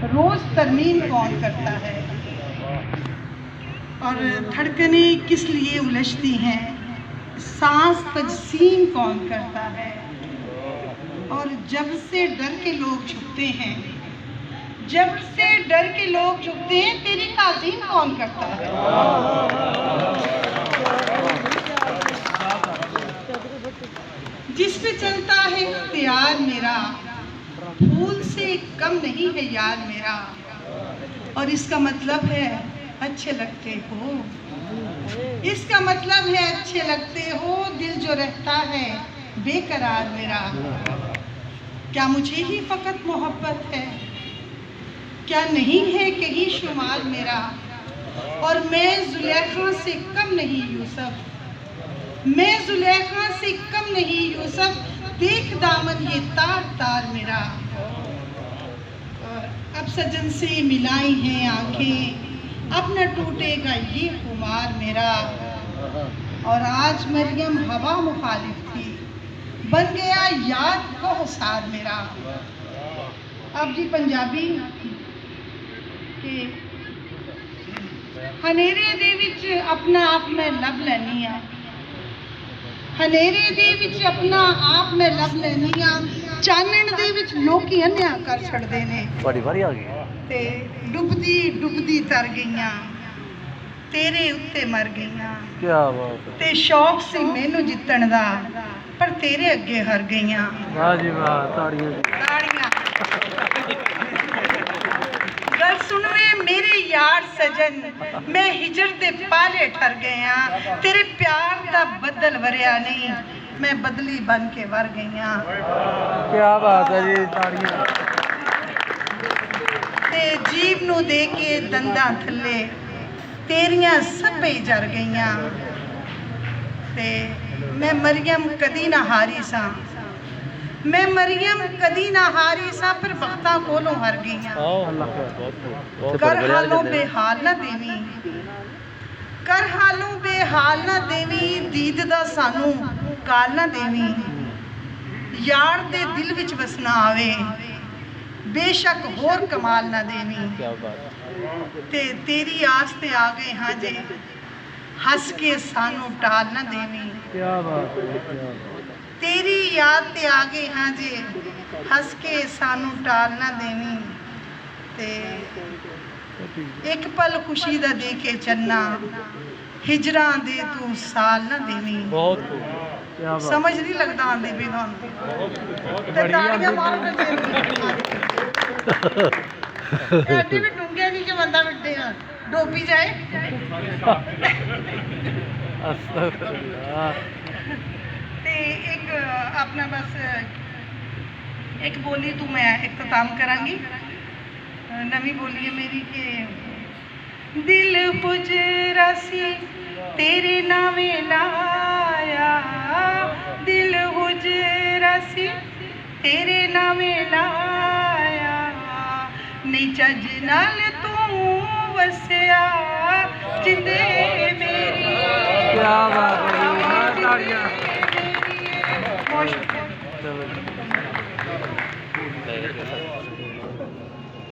रोज तरमीम कौन करता है, और धड़कने किस लिए उलझती हैं, सांस तजसीम कौन करता है। और जब से डर के लोग झुकते हैं, जब से डर के लोग झुकते हैं, तेरी ताज़ीम कौन करता है। जिस पे चलता है इख्तियार मेरा, फूल से कम नहीं है यार मेरा। और इसका मतलब है अच्छे लगते हो, इसका मतलब है अच्छे लगते हो, दिल जो रहता है बेकरार मेरा। क्या मुझे ही फकत मोहब्बत है, क्या नहीं है कहीं शुमार मेरा। और मैं जुलेखा से कम नहीं यूसुफ, मैं जुलेखा से कम नहीं यूसुफ, देख दामन ये तार तार मेरा। और अब सजन से मिलाई हैं आंखें, अब न टूटेगा ये खुमार मेरा। और आज मरियम हवा मुखालिफ थी, बन गया याद को हसार मेरा। अब जी पंजाबी के हनेरे दे विच अपना आप मैं लब लैनी आ, हनेरे दे विच अपना आप मैं लब लैनी आ, चानण दे विच लोकी अन्या कर छड़दे ने। बड़ी बारी आ गई ते डुबदी डुबदी तर गईयां, तेरे उत्ते मर गईयां। क्या बात है। ते शौक सी मैनू जितण दा, पर तेरे अगे हर गईयां। वाह जी वाह, ताड़ियां ताड़ियां। गल सुन वे मेरे यार सजन, मैं हिजर दे पाले ठर गया, तेरे प्यार दा बदल वरिया नहीं, मैं बदली बन के वर गईयां। क्या बात है जी, ताड़ियां। ते जीव नू दे के दंदां थल्ले, तेरियां सभे जर गईयां। ते मैं मरियम कदी ना हारी सा, मैं मरियम कदी ना हारी सा, फिर बख्तां कोलों हर गईयां। कर हालों बेहाल ना देवी, कर हालों बेहाल ना देवी, दीद दा सानू काल ना देवी। यार दे दिल विच वसना आवे, बेशक होर कमाल ना देवी। ते तेरी आस ते आ गए हाँ जे, हंस के सानू टाल ना देवी। क्या बात है। तेरी याद ते आ गए हाँ जे, हंस के सानू टाल ना देवी। ते एक पल खुशी दा दे के चन्ना, हिजरां दे तू साल ना देवी। बहुत क्या बात। समझ नहीं लगता आंदी भी तुहानू ते ताड़ियां मारो ते एडी भी डूंगे नहीं कि बंदा मिट्टे डोबी जाए। ते एक अपना बस एक बोली तू मैं इख्तिताम करांगी। नवी बोली है मेरी के दिल पुजरा सी तेरे नावे लाया, दिल हुजरा सी तेरे नावे लाया, नहीं चज नाल तू वसिया जिंदे मेरी। क्या बात है। बहुत शुक्रिया।